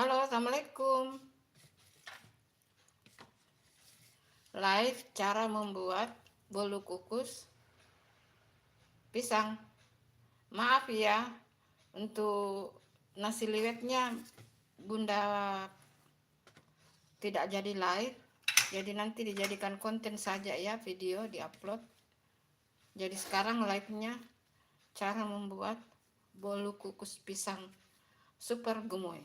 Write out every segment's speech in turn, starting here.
Halo, assalamualaikum. Live cara membuat bolu kukus pisang. Maaf ya, untuk nasi liwetnya Bunda tidak jadi live. Jadi nanti dijadikan konten saja ya, video diupload. Jadi sekarang live-nya cara membuat bolu kukus pisang super gemoy.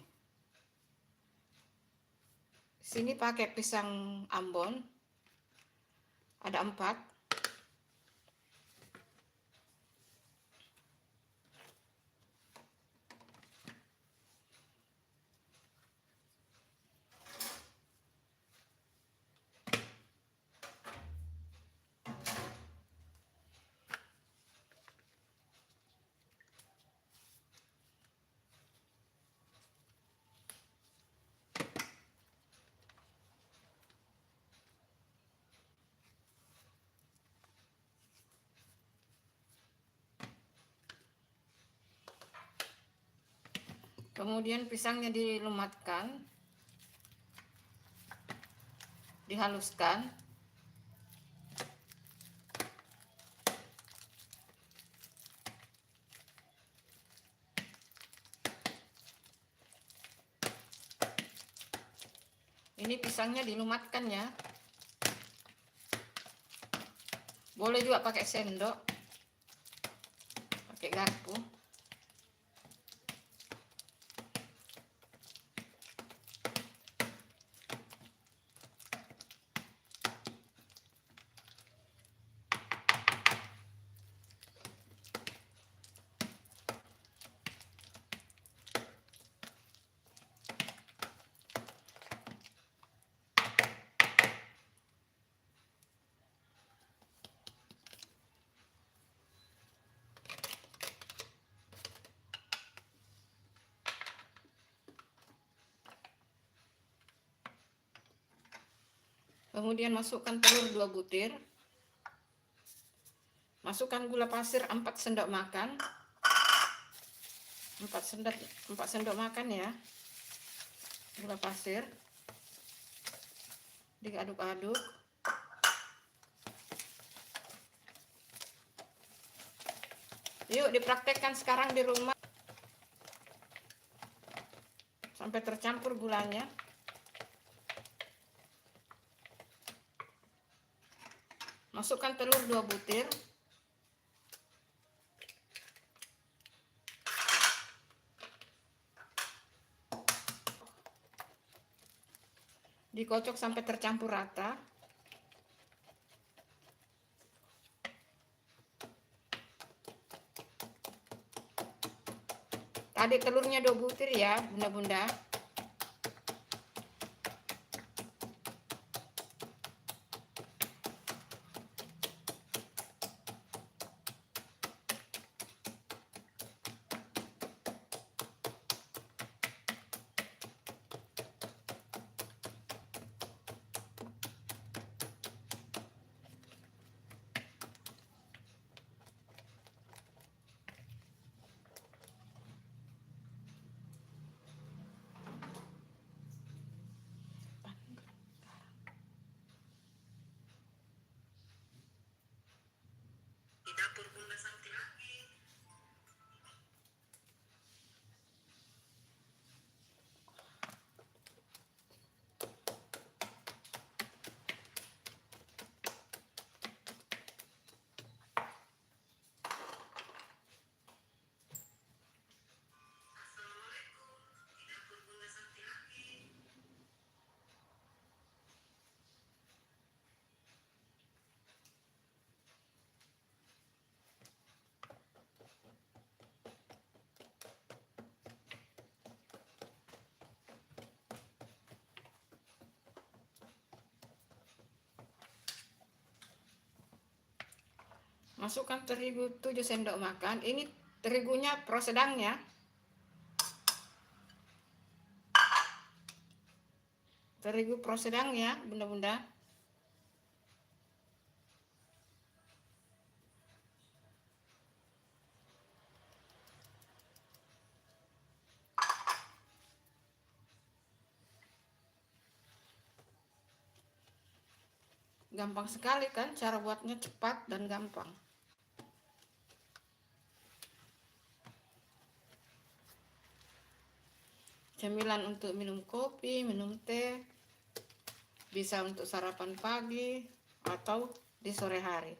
Sini pakai pisang Ambon. Ada 4. Kemudian pisangnya dilumatkan, dihaluskan. Ini pisangnya dilumatkan ya. Boleh juga pakai sendok, pakai garpu. Kemudian masukkan telur 2 butir. Masukkan gula pasir 4 sendok makan. 4 sendok makan ya. Gula pasir. Diaduk-aduk. Yuk dipraktekkan sekarang di rumah. Sampai tercampur gulanya. Masukkan telur 2 butir. Dikocok sampai tercampur rata. Tadi telurnya 2 butir ya, bunda-bunda. Di dapur Bunda Santi lagi. Masukkan terigu 7 sendok makan. Ini terigunya pro sedang ya. Terigu pro sedang ya, bunda-bunda. Gampang sekali kan, cara buatnya cepat dan gampang. Cemilan untuk minum kopi, minum teh, bisa untuk sarapan pagi atau di sore hari.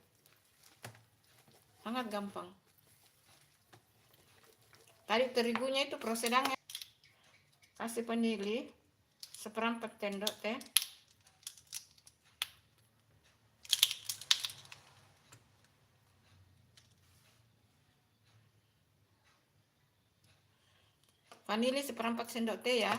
Sangat gampang. Tadi terigunya itu prosedangnya. Kasih vanili seperempat sendok teh. Vanili seperempat sendok teh ya.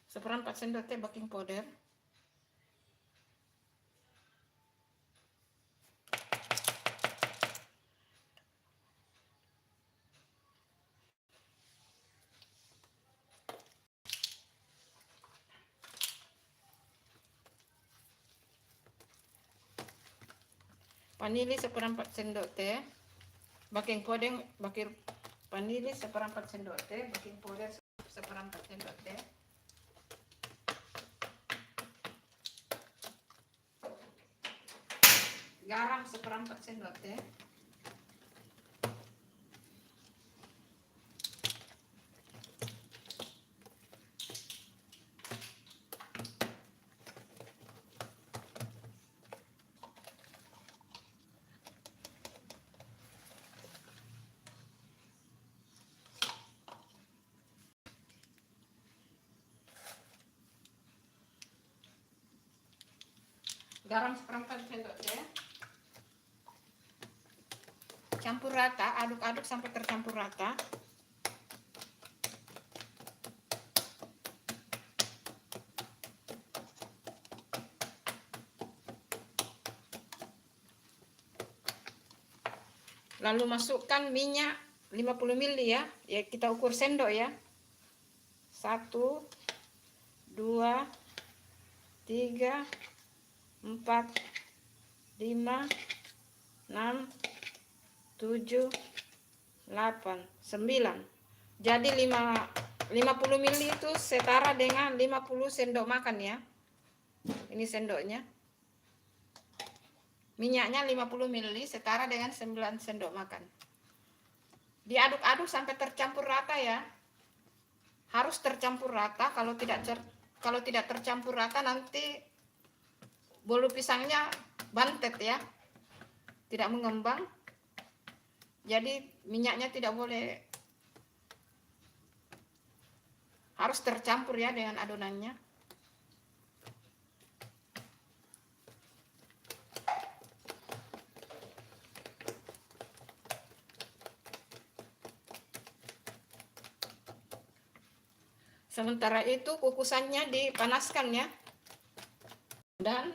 Seperempat sendok teh baking powder. Vanili seperempat sendok teh. Baking powder, vanili seperempat sendok teh, baking powder seperempat sendok teh. Garam seperempat sendok teh. Garam seperempat sendok teh. Campur rata, aduk-aduk sampai tercampur rata. Lalu masukkan minyak 50 ml ya. Ya kita ukur sendok ya. 1 2 3 4 5 6 7 8 9. Jadi 50 ml itu setara dengan 50 sendok makan ya. Ini sendoknya. Minyaknya 50 ml setara dengan 9 sendok makan. Diaduk-aduk sampai tercampur rata ya. Harus tercampur rata, kalau tidak tercampur rata nanti bolu pisangnya bantet ya. Tidak mengembang. Jadi minyaknya tidak boleh, harus tercampur ya dengan adonannya. Sementara itu kukusannya dipanaskan ya. Dan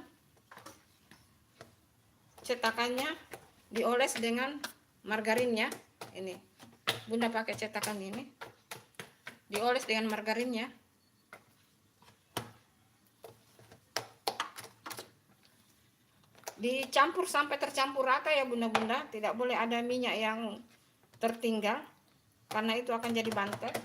cetakannya dioles dengan margarin ya. Ini Bunda pakai cetakan ini. Dioles dengan margarin ya. Dicampur sampai tercampur rata ya bunda-bunda. Tidak boleh ada minyak yang tertinggal, karena itu akan jadi bantet.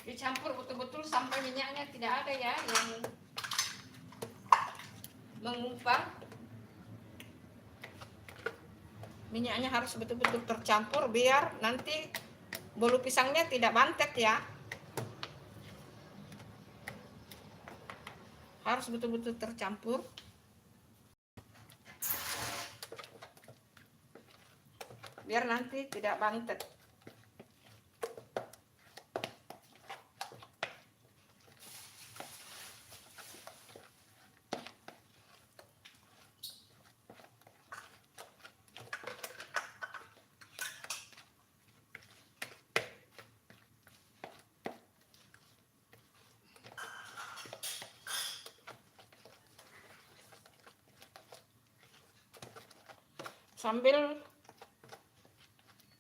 Dicampur betul-betul sampai minyaknya tidak ada ya yang mengumpal. Minyaknya harus betul-betul tercampur biar nanti bolu pisangnya tidak bantet ya. Harus betul-betul tercampur. Biar nanti tidak bantet. sambil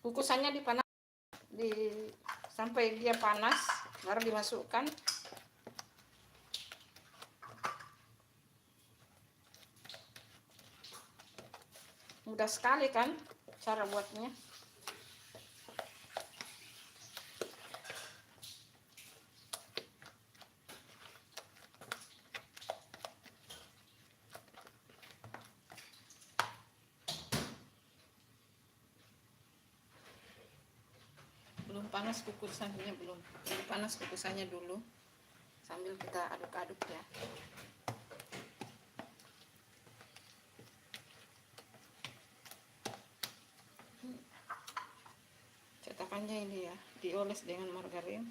kukusannya dipanas sampai dia panas baru dimasukkan. Mudah sekali kan cara buatnya. Belum panas kukusannya, belum panas kukusannya dulu, sambil kita aduk-aduk ya. Cetakannya ini ya, dioles dengan margarin.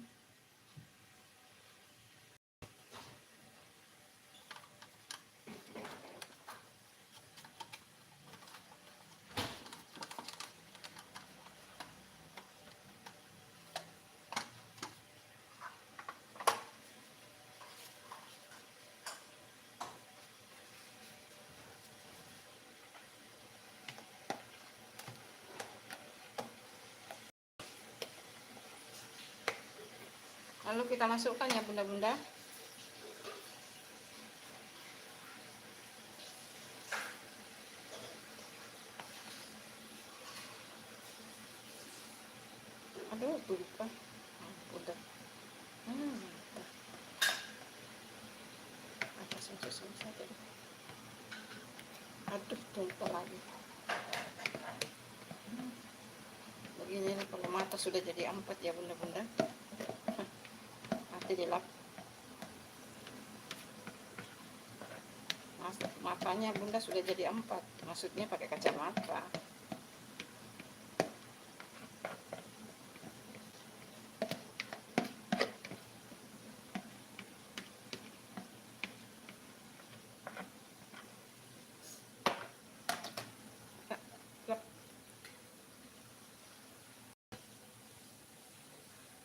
Lalu kita masukkan ya bunda-bunda. Aduh, lupa. Udah. Apa susah tadi? Aduh, lupa lagi. Begini nih, kalau mata sudah jadi 4 ya bunda-bunda. Nanti dilap. Matanya bunda sudah jadi 4, maksudnya pakai kacamata.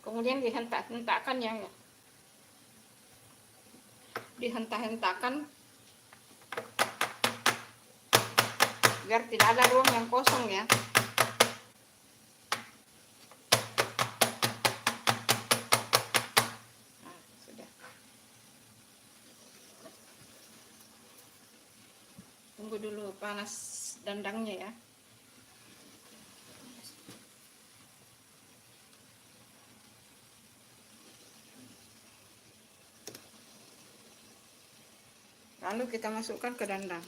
Kemudian dihentak-hentakkan ya, dihentak-hentakkan biar tidak ada ruang yang kosong ya. Nah, sudah. Tunggu dulu panas dandangnya ya. Lalu kita masukkan ke dandang.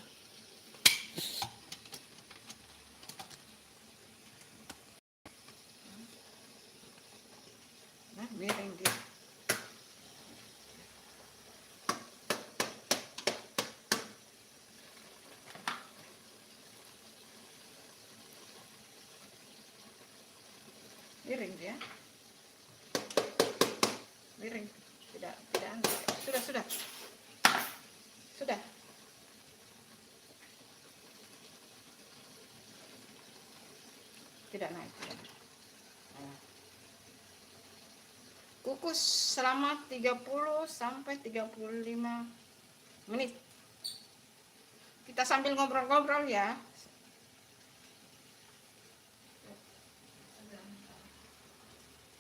Nah, miring dia. Miring dia. Miring. Tidak angkat. Sudah. Sudah. Tidak naik. Kukus selama 30 sampai 35 menit. Kita sambil ngobrol-ngobrol ya.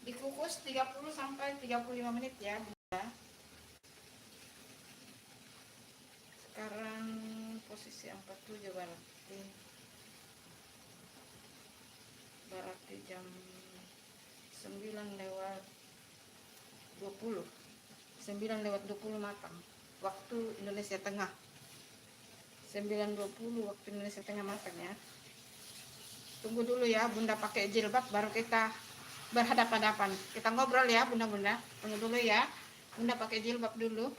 Dikukus 30 sampai 35 menit ya, Bunda. Sekarang posisi 47 berarti jam 9:20 matang waktu Indonesia Tengah. 9:20 waktu Indonesia Tengah matang ya. Tunggu dulu ya bunda pakai jilbab baru kita berhadapan-hadapan. Kita ngobrol ya bunda-bunda. Tunggu dulu ya, bunda pakai jilbab dulu.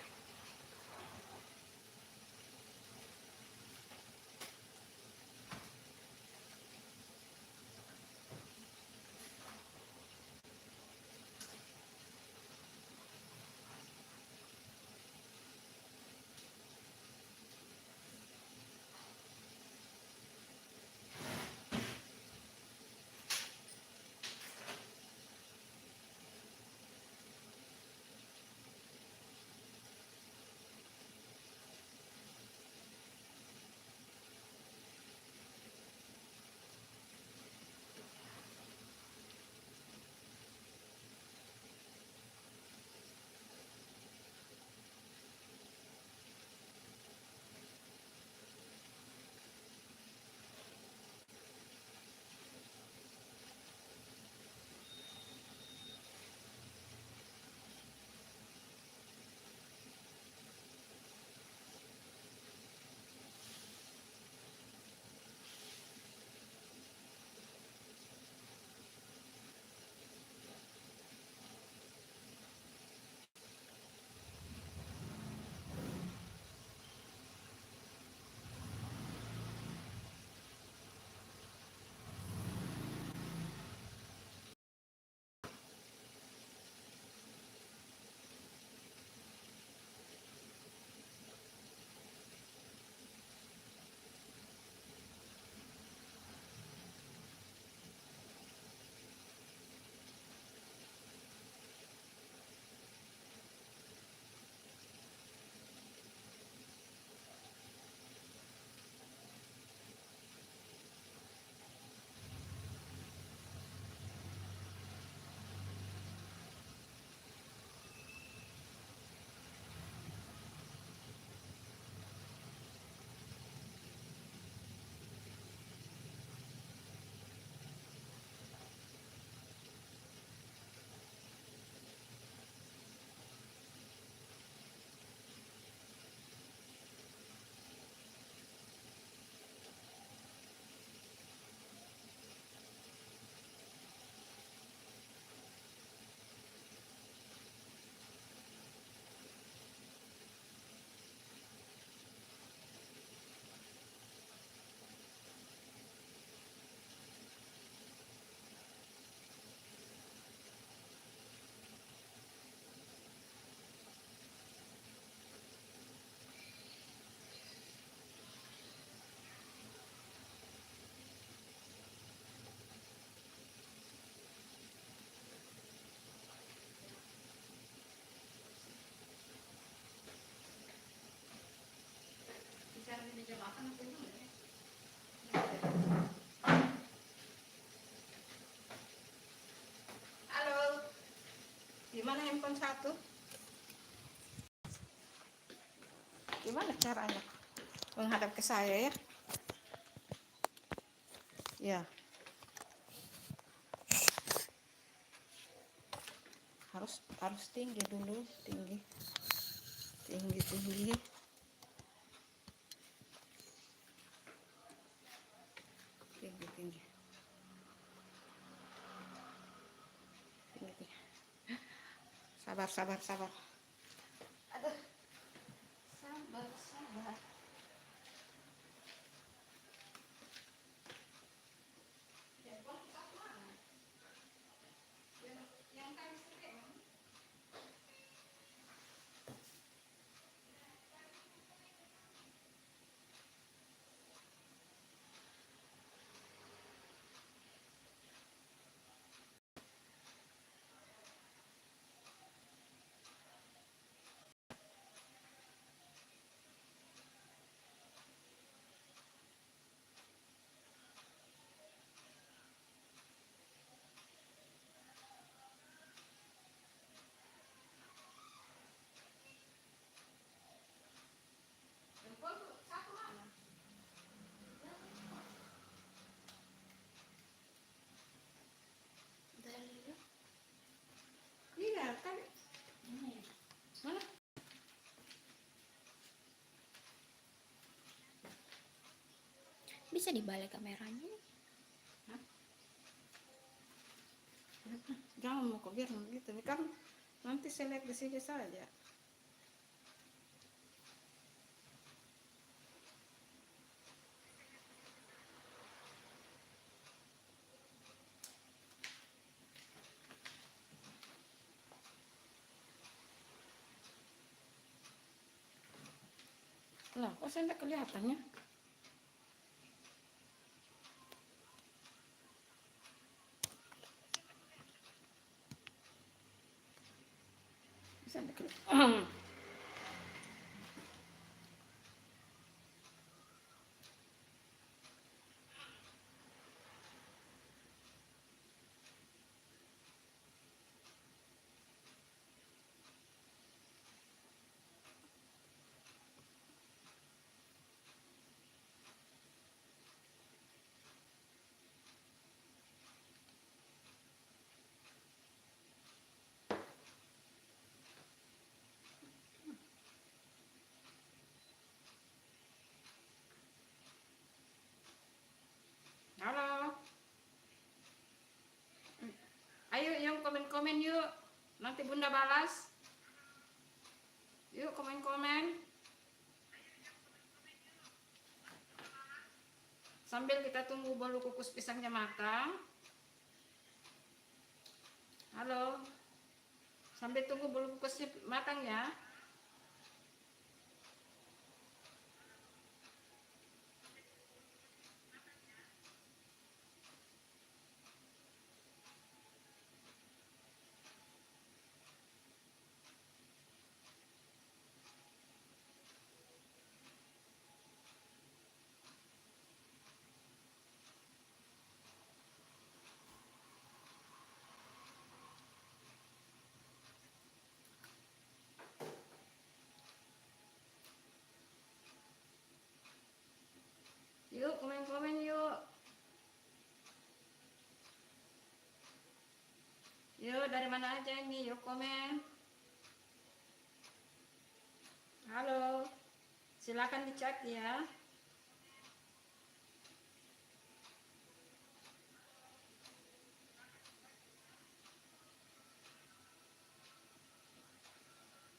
handphone satu. Gimana caranya menghadap ke saya ya? Ya. Harus tinggi dulu, tinggi. Tinggi. Tinggi. Sabar. Aduh. Sabar. Iya kan? Mana? Bisa dibalik kameranya. Jangan mau kok biar gitu. Ini kan nanti saya lihat di sini saja. Lah, kok saya tidak kelihatannya? Saya tidak kelihatan. Halo. Ayo yang komen-komen yuk. Nanti Bunda balas. Yuk komen-komen. Sambil kita tunggu bolu kukus pisangnya matang. Halo. Sambil tunggu bolu kukusnya matang ya. Yuk komen-komen yuk. Yuk dari mana aja ini, yuk komen. Halo. Silakan dicat ya.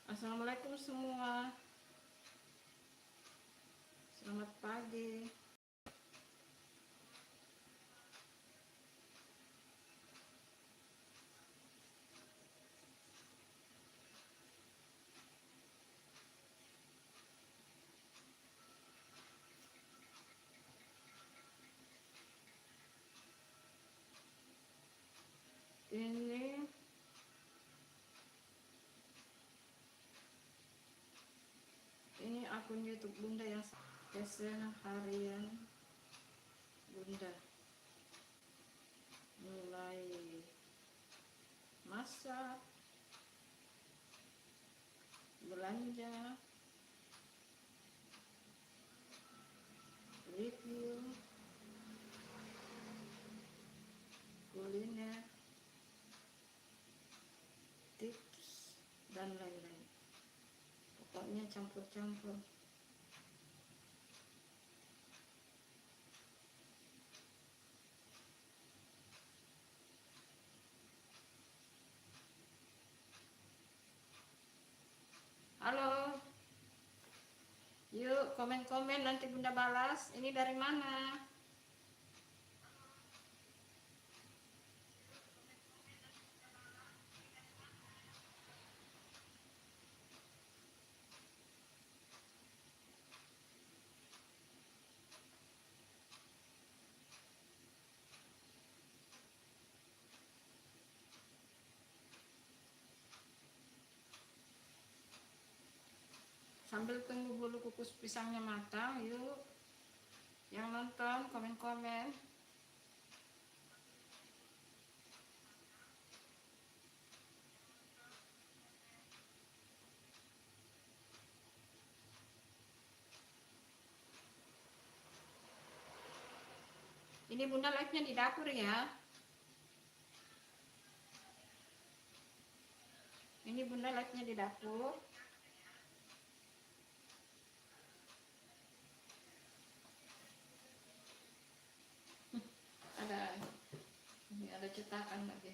Assalamualaikum semua. Selamat pagi. Ini akun YouTube Bunda yang keseharian Bunda. Mulai masak, belanja, review, kuliner, tips, dan lain-lain. Pokoknya campur-campur. Halo, yuk komen-komen nanti Bunda balas. Ini dari mana? Sambil tunggu bolu kukus pisangnya matang, yuk yang nonton komen-komen. Ini Bunda live-nya di dapur ya. Ini Bunda live-nya di dapur. Ada cetakan lagi.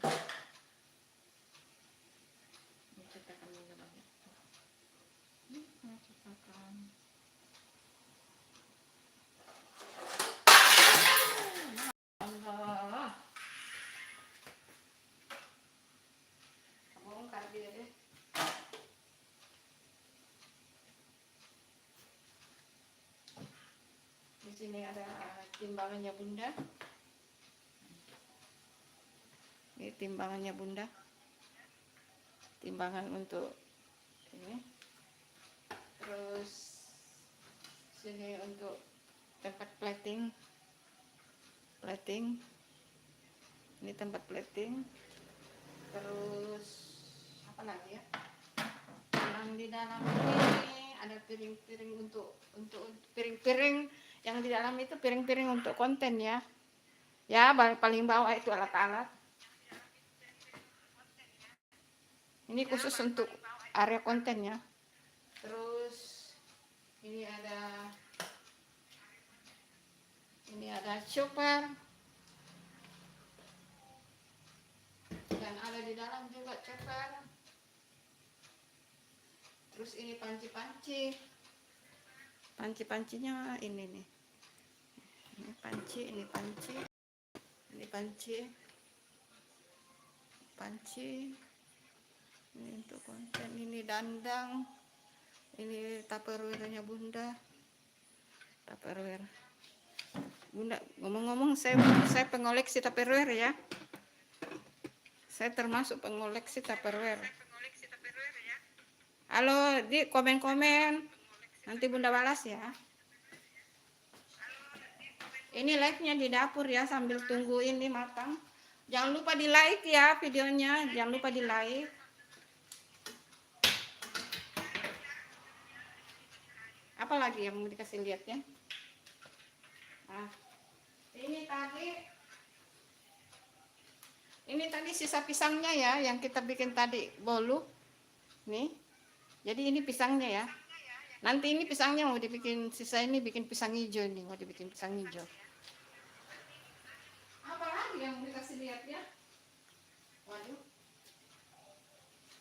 Ini cetakan juga banyak. Cetakan. Allah. Bongkar dia deh. Di sini ada timbangannya Bunda. Ini timbangannya Bunda. Timbangan untuk ini. Terus sini untuk tempat plating. Ini tempat plating. Terus apa lagi ya? Yang di dalam ini ada piring-piring untuk piring-piring yang di dalam itu piring-piring untuk konten ya. Ya, paling bawah itu alat-alat. Ini khusus untuk area konten ya. Terus ini ada chopper. Dan ada di dalam juga chopper. Terus ini panci-panci. Panci-pancinya ini nih. Ini panci. Ini untuk konten, ini dandang. Ini tupperware-nya Bunda. Tupperware. Bunda, ngomong-ngomong saya pengoleksi tupperware ya. Saya termasuk pengoleksi tupperware. Halo, di komen-komen. Nanti Bunda balas ya. Ini live-nya di dapur ya, sambil tunggu ini matang. Jangan lupa di like ya videonya, jangan lupa di like. Apa lagi yang mau dikasih lihat ya? Nah, ini tadi sisa pisangnya ya, yang kita bikin tadi bolu. Nih, jadi ini pisangnya ya. Nanti ini pisangnya mau dibikin, sisa ini bikin pisang hijau nih, mau dibikin pisang hijau. Apa lagi yang mau dikasih lihat ya? Waduh,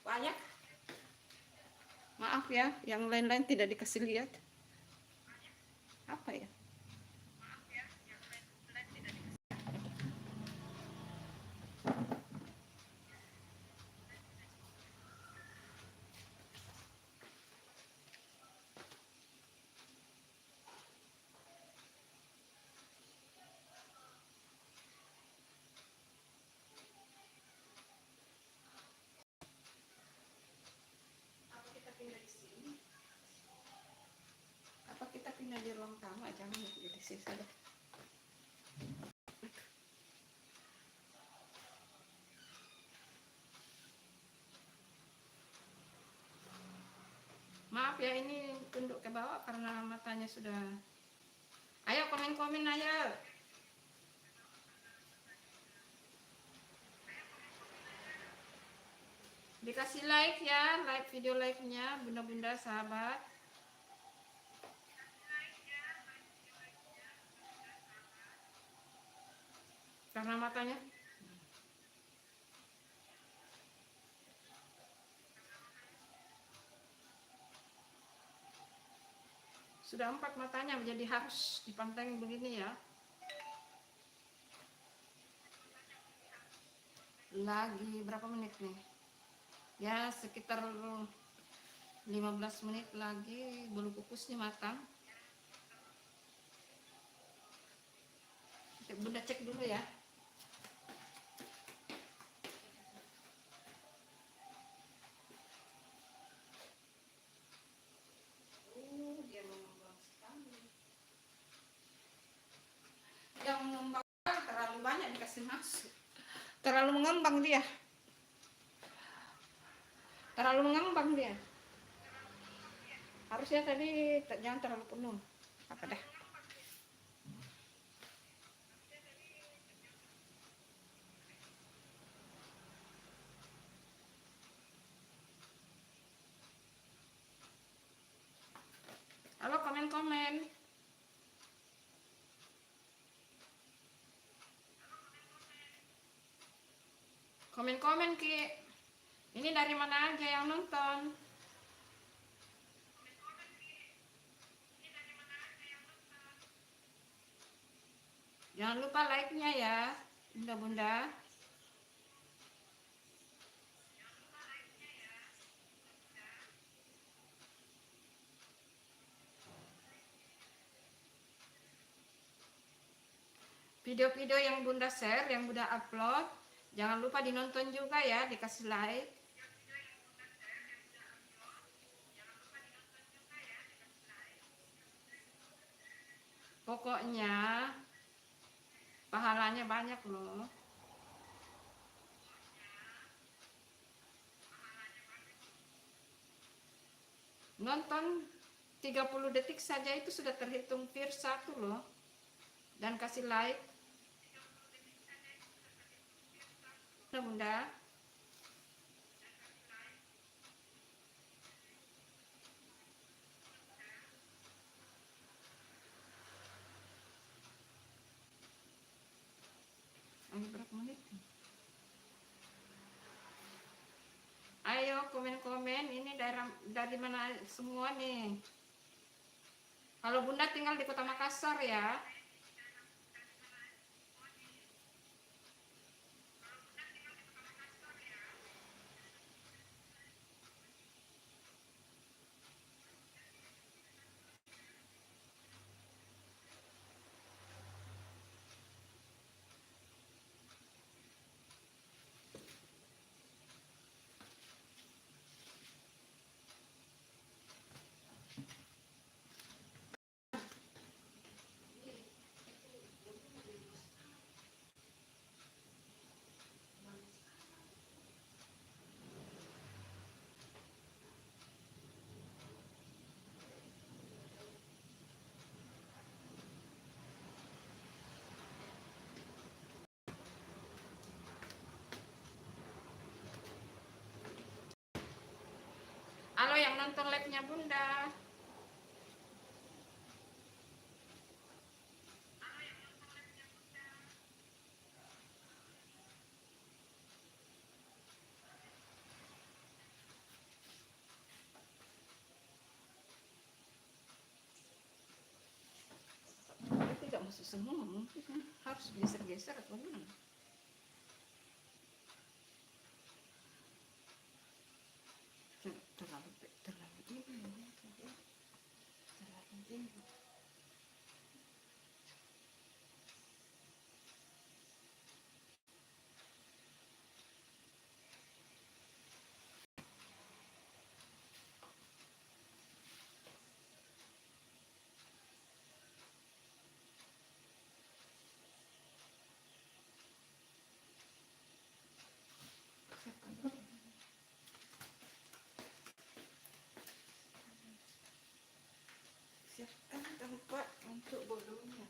banyak. Maaf ya, yang lain-lain tidak dikasih lihat. Apa ya? Apa kita pindah di ruang tamu aja, di sini saja. ya, ini tunduk ke bawah karena matanya sudah. Ayo komen-komen ayo. Dikasih like ya, like video like-nya bunda-bunda sahabat. Karena matanya sudah 4 matanya, jadi harus dipanteng begini ya. Lagi berapa menit nih? Ya sekitar 15 menit lagi bulu kukusnya matang. Bunda cek dulu ya. Dia mengembang sekali. Yang mengembang terlalu banyak dikasih masuk. Terlalu mengembang dia. Terlalu mengembang dia. Harusnya tadi jangan terlalu penuh. Apa dah? Halo, komen-komen. Komen-komen Ki. Ini dari mana aja yang nonton? Jangan lupa like-nya ya, bunda-bunda. Video-video yang bunda share, yang bunda upload, jangan lupa dinonton juga ya, dikasih like. Pokoknya pahalanya banyak loh. Nonton 30 detik saja itu sudah terhitung views 1 loh. Dan kasih like. Bunda. Ini berapa menit? Ayo komen-komen, ini dari mana semua nih. Kalau bunda tinggal di Kota Makassar ya. Halo yang nonton live-nya bunda. Tidak masuk semua, mungkin harus geser-geser atau gimana? Terlalu ini, terlalu ini. siapkan tempat untuk bolunya.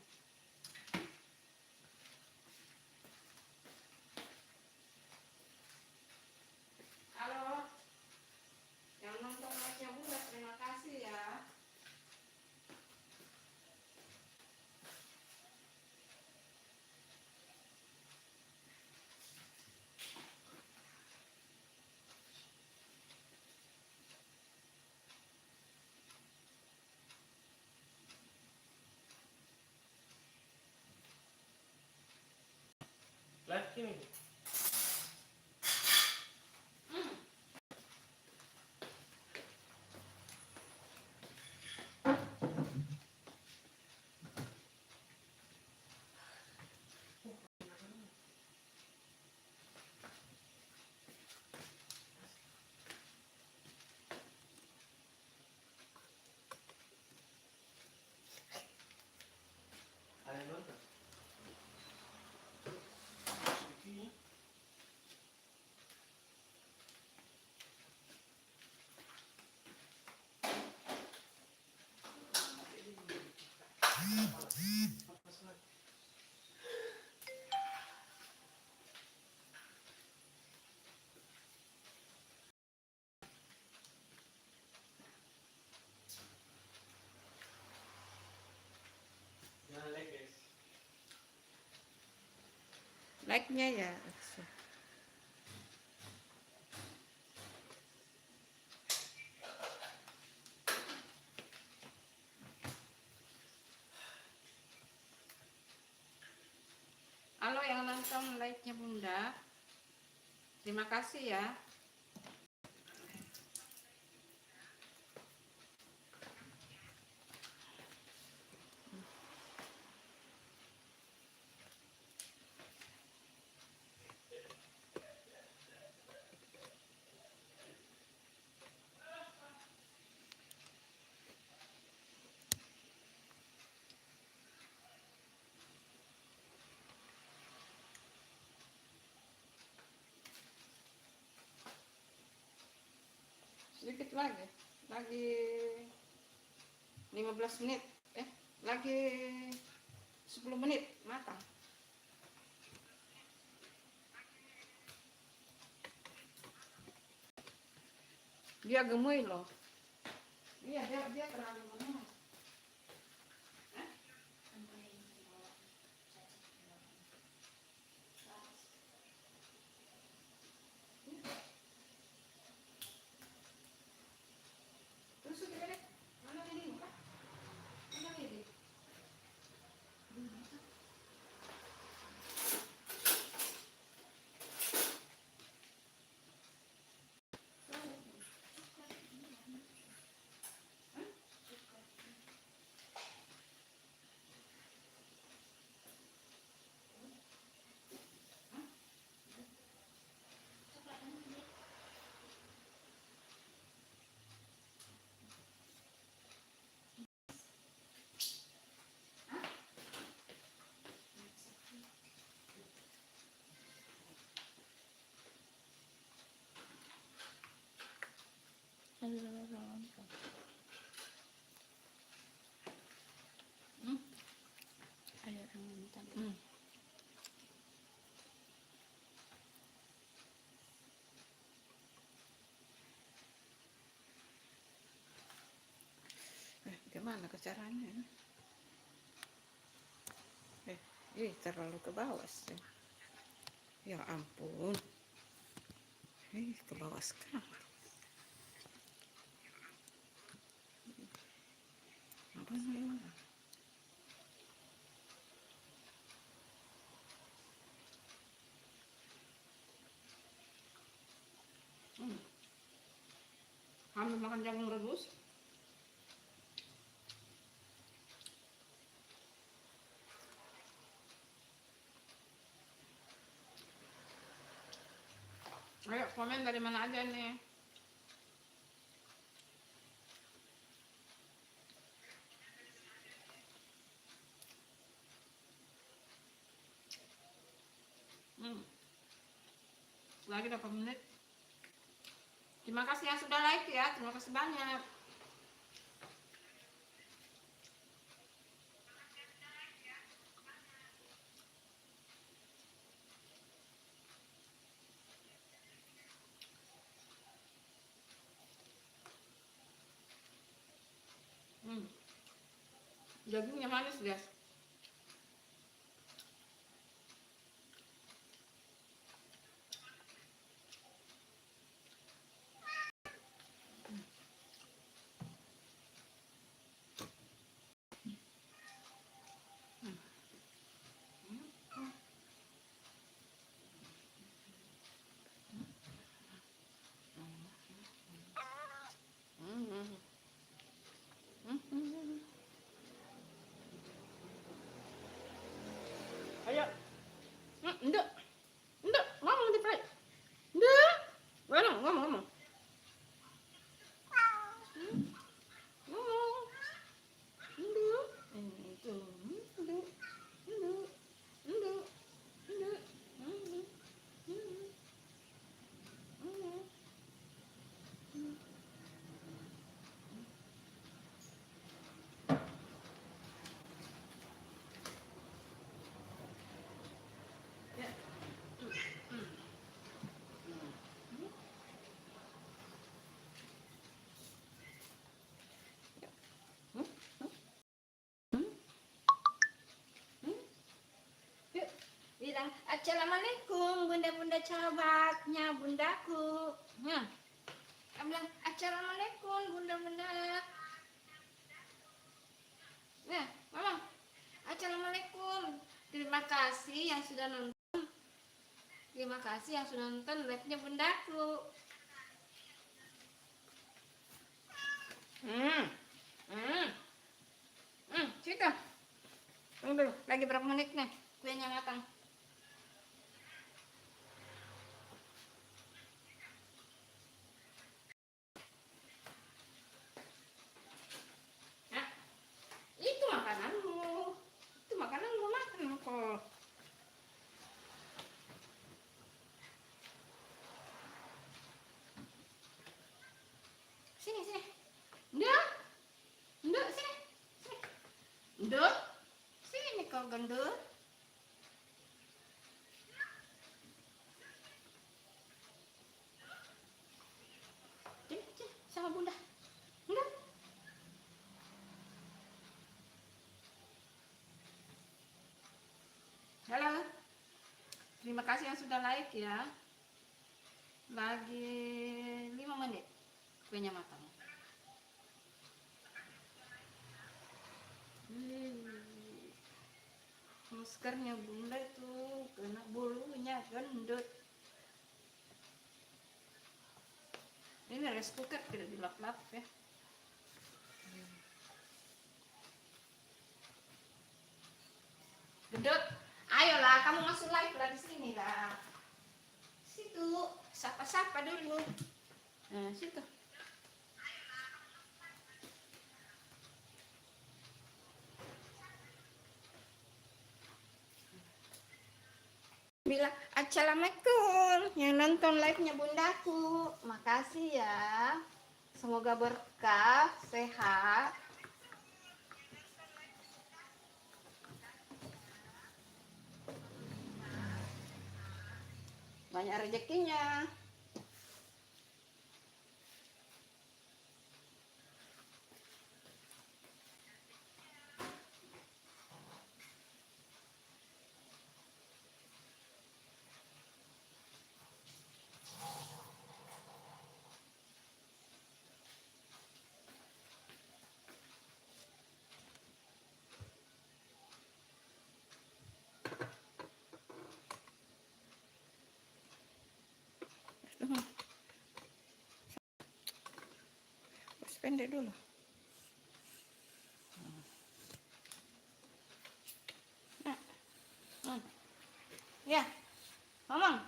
Halo, yang nonton live-nya Bunda, terima kasih ya. Live ini. Ada yang nonton. Ini. Jangan like guys. Like-nya ya. Halo yang nonton like-nya Bunda, terima kasih ya. Sedikit lagi 15 menit, lagi 10 menit matang. Dia gemuy loh. Iya, dia terlalu gemuy. Terus gimana? Mana ini? Mana ini? Gimana caranya? Terlalu ke bawah sih. Ya ampun. Ke bawah sekali. Apa nih? Kamu makan jagung rebus? Ayo komen dari mana aja nih. Lagi 8 menit. Terima kasih yang sudah like ya. Terima kasih banyak. Dagingnya manis guys. Ayo. Nduk. Nduk, ngomong di play. Nduk. Ngomong. Ngomong. Nduk. Nduk. Nduk. Nduk. Nduk. Nduk. Nduk. Nduk. Yuk, bilang assalamualaikum bunda-bunda sahabatnya bundaku. Nah, kamu bilang assalamualaikum bunda-bunda. Nah, mama, assalamualaikum. Terima kasih yang sudah nonton. Terima kasih yang sudah nonton live-nya bundaku. Situ. Tunggu dulu, lagi berapa menit nih? Kuenya matang. Nah, itu makananmu. Itu makananmu, makan kok. Sini. Nduk. Nduk, sini. Nduk. Sini kau gendut. Sini, sama bunda. Nduk. Halo. Terima kasih yang sudah like ya. Lagi 5 menit kuenya matang. Maskernya bunda itu kena bulunya gendut. Ini rice cooker tidak dilap-lap ya. Gendut, ayolah kamu masuk live lah di sini lah. Situ, sapa-sapa dulu. Nah, situ. Bilang assalamualaikum yang nonton live-nya bundaku. Makasih ya. Semoga berkah, sehat. Banyak rezekinya. Pendek dulu. Ya, ngomong.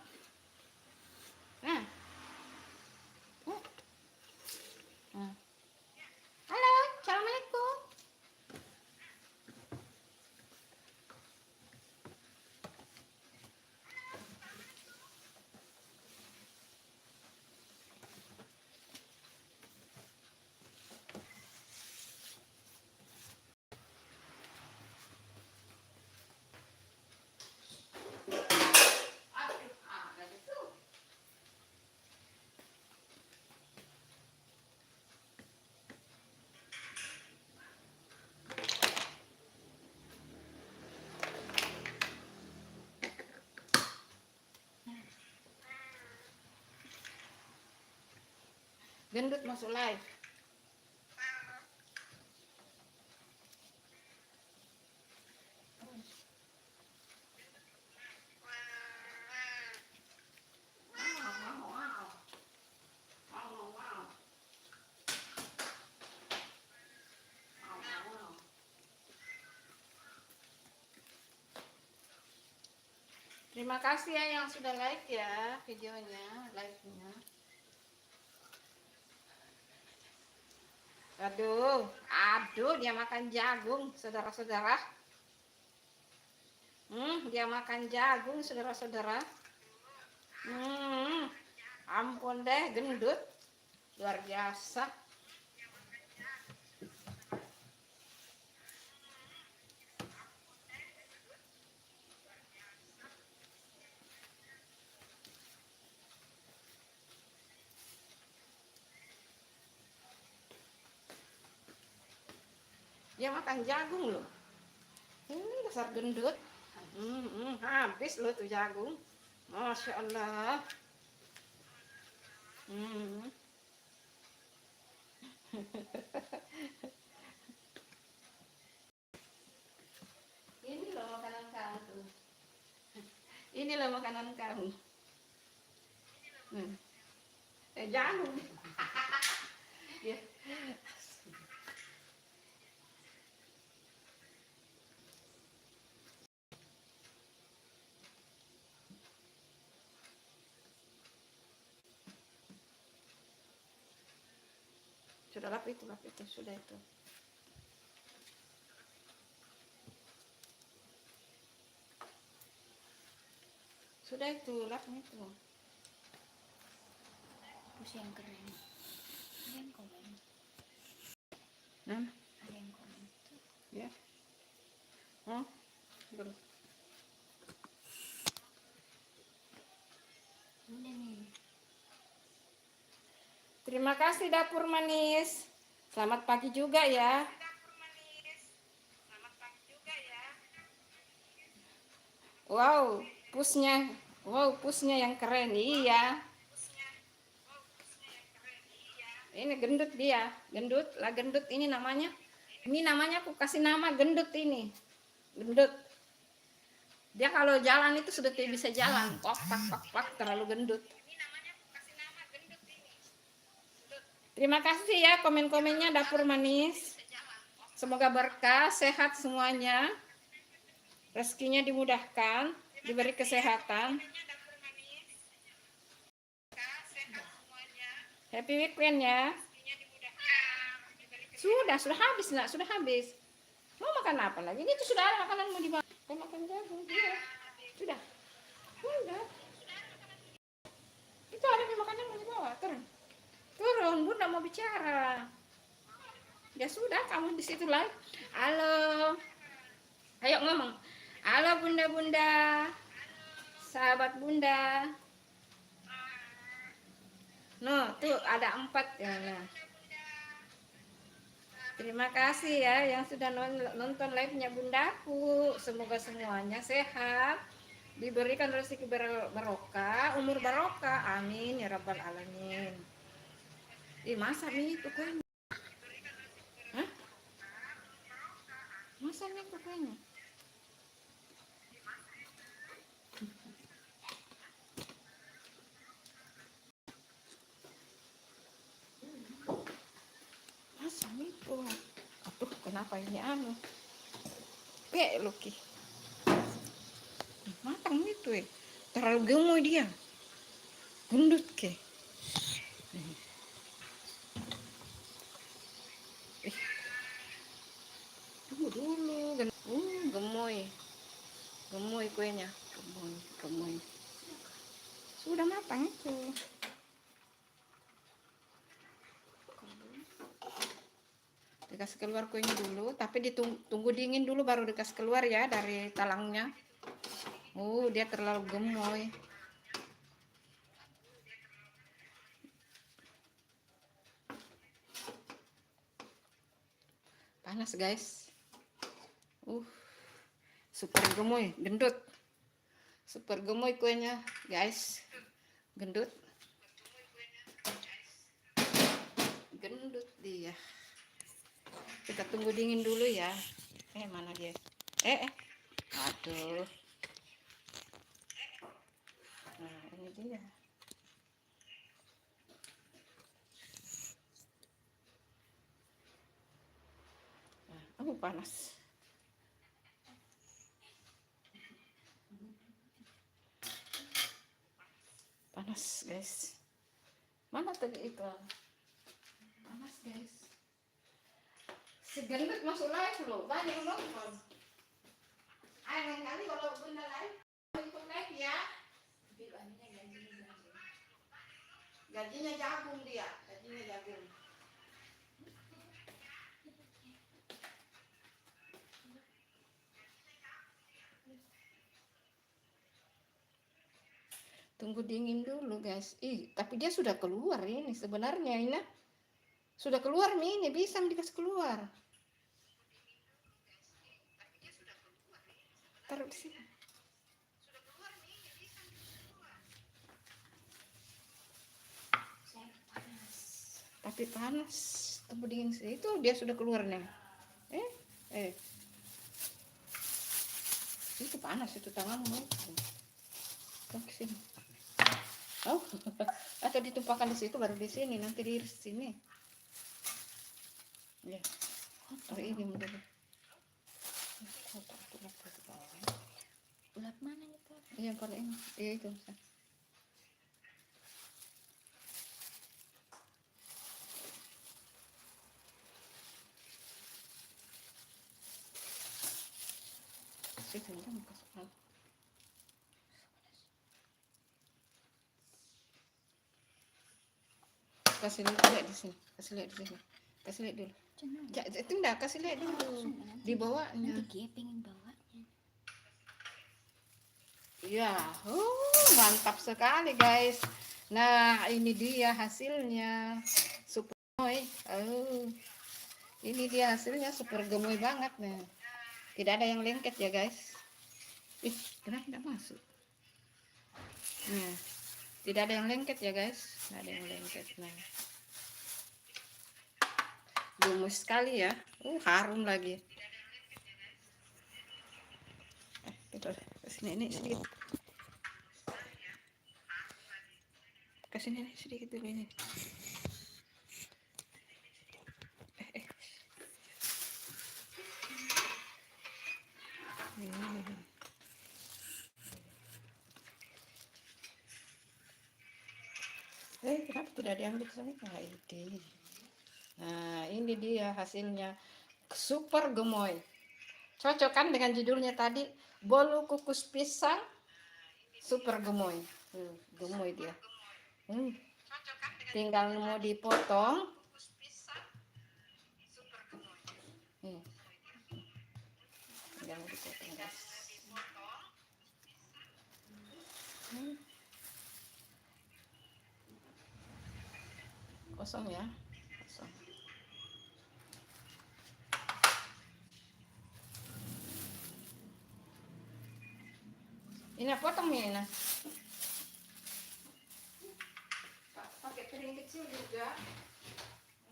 Halo, assalamualaikum. Gendut masuk live. Terima kasih ya yang sudah like ya videonya, like-nya. Aduh, dia makan jagung, saudara-saudara. Dia makan jagung, saudara-saudara. Ampun deh, gendut, luar biasa. Dia makan jagung loh. Dasar gendut. Habis loh tuh jagung. Masya Allah. Ini loh makanan kamu. Ini loh makanan kamu. Jagung. Ya. Sudah lap itu, sudah itu. Sudah itu, lapnya itu. Terus yang keren. Ada yang komen. Nah, Ada yang komen. ya. Belum. Udah nih. Terima kasih Dapur Manis. Selamat pagi juga ya. Wow, pusnya yang keren. Iya. Ini gendut dia, gendut ini namanya. Ini namanya aku kasih nama gendut ini. Gendut. Dia kalau jalan itu sudah tidak bisa jalan. Pak, terlalu gendut. Terima kasih ya komen-komennya Dapur Manis. Semoga berkah, sehat semuanya. Rezekinya dimudahkan, diberi kesehatan. Happy weekend ya. Sudah habis nak, sudah habis. Mau makan apa lagi? Itu sudah ada makanan mau dimakan. Mau makan jagung. Iya. Sudah. Itu ada di makanan mau dibawa. Turun, Bunda mau bicara. Ya sudah, kamu di situ live. Halo. Ayo ngomong. Halo Bunda-bunda. Sahabat Bunda. No, tuh ada 4 ya. Nah. Terima kasih ya yang sudah nonton live-nya Bundaku. Semoga semuanya sehat, diberikan rezeki barokah, umur barokah. Amin ya rabbal alamin. Masa nih itu kuenya? Hah? Masa nih itu kuenya? Masa nih itu? Aduh, kenapa ini anu? Luki. Matang itu ya. Terlalu gemoy dia. Gendut ke. Tunggu dulu. Gemoy kuenya. Gemoy. Sudah matang itu. Dikasih keluar kuenya dulu, tapi ditunggu dingin dulu baru dikasih keluar ya dari talangnya. Dia terlalu gemoy. Panas guys. Super gemoy, gendut. Super gemoy kuenya guys. Gendut. dia. Kita tunggu dingin dulu ya. Mana dia? Aduh. Nah, ini dia. Nah, panas. Panas, guys. Mana tadi itu? Panas, guys. Si gendut masuk live loh. Banyak yang nonton. Ayo lain kali kalau bunda live, ikut live ya. Gajinya jagung dia. Gajinya jagung. Tunggu dingin dulu guys. Tapi dia sudah keluar ini sebenarnya ini. Sudah keluar nih ini, bisa dikasih keluar. Taruh di sini. Tapi panas. Tunggu dingin sih. Itu dia sudah keluar nih. Itu panas itu tanganmu. Ke sini. Oh, atau ditumpahkan di situ baru di sini, nanti di sini. Ya. Oh, ini mudah. Ulap mana itu? Iya, kalau ini. Iya itu. Situ kan kasih lihat di sini, kasih lihat di sini, kasih lihat dulu. Itu enggak, kasih lihat dulu di bawahnya. Nanti dia pengen bawanya. Ya, mantap sekali guys. Nah, ini dia hasilnya. Super gemoy. Ini dia hasilnya super gemoy banget nih. Tidak ada yang lengket ya guys. Kenapa tidak masuk? Nah, tidak ada yang lengket ya guys. Tidak ada yang lengket. Nah, gemes sekali ya. Harum lagi. Kasih nenek sedikit. Kasih nenek sedikit dulu ini. Kenapa tidak diambil ke sana? Nah, ini dia hasilnya super gemoy. Cocok kan dengan judulnya tadi, bolu kukus pisang super gemoy. Gemoy dia. Tinggal mau dipotong. Tinggal mau dipotong guys. Kosong ya. Kosong. Ini potong ini. Pakai piring kecil juga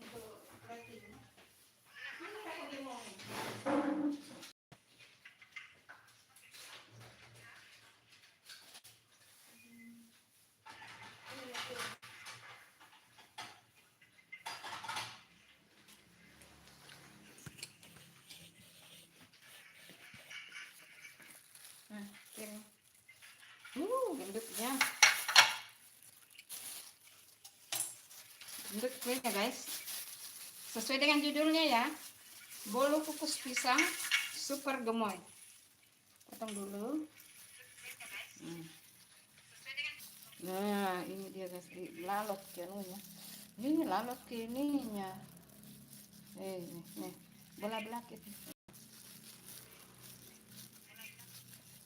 untuk rating. Ini pakai limau. Nah, piring. Gendutnya. Gendut kuenya guys. Sesuai dengan judulnya ya. Bolu kukus pisang super gemoy. Potong dulu. Nah, ini dia guys, dilalot janunya. Ini lalot ke ininya. Nih, belah-belah gitu.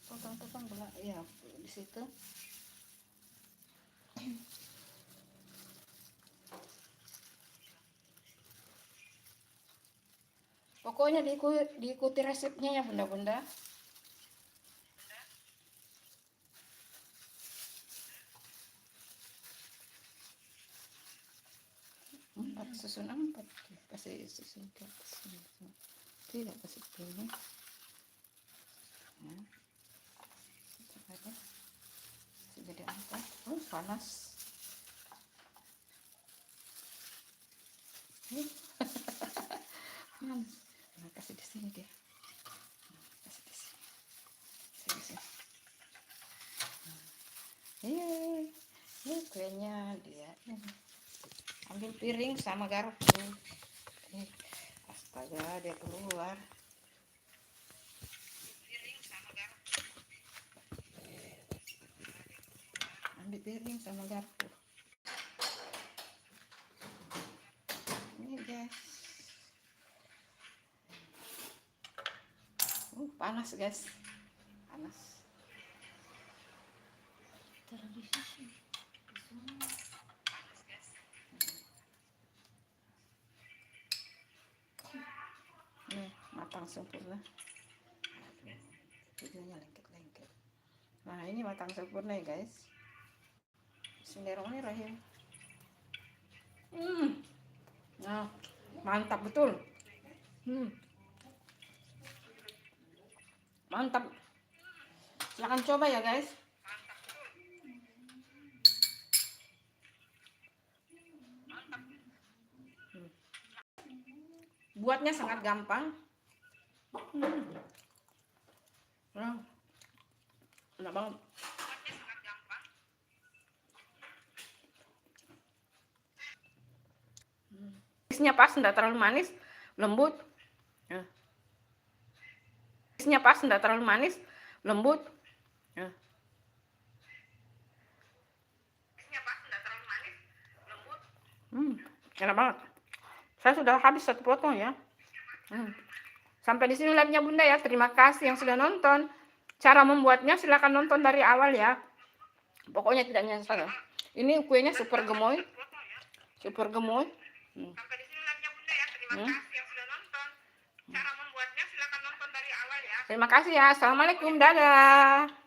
Potong-potong belah, ya di situ. Pokoknya diikuti resepnya ya bunda-bunda. Susun 4. kasih singkat tidak kasih ini ya. Coba deh jadi apa panas panas. Nah, kasih di sini dia, kasih di sini, kasih di sini. Ini kuenya dia. Ambil piring sama garpu. Astaga, dia keluar. Ambil piring sama garpu. Ini guys. Panas guys. Panas. Taruh di sini. Matang sempurna. Videonya lengket-lengket. Nah, ini matang sempurna ya guys. Bismillahirrahmanirrahim. Nah, mantap betul. Mantap. Silahkan coba ya guys. Buatnya sangat gampang. Enak banget. Manisnya pas, enggak terlalu manis, lembut. Manisnya pas, enggak terlalu manis, lembut. Enak banget. Saya sudah habis satu potong ya. Sampai di sini live-nya Bunda ya. Terima kasih yang sudah nonton. Cara membuatnya silahkan nonton dari awal ya. Pokoknya tidak nyesal. Ini kuenya super gemoy. Super gemoy. Sampai di sini live-nya Bunda ya. Terima kasih yang sudah nonton. Cara membuatnya silahkan nonton dari awal ya. Terima kasih ya. Assalamualaikum. Dadah.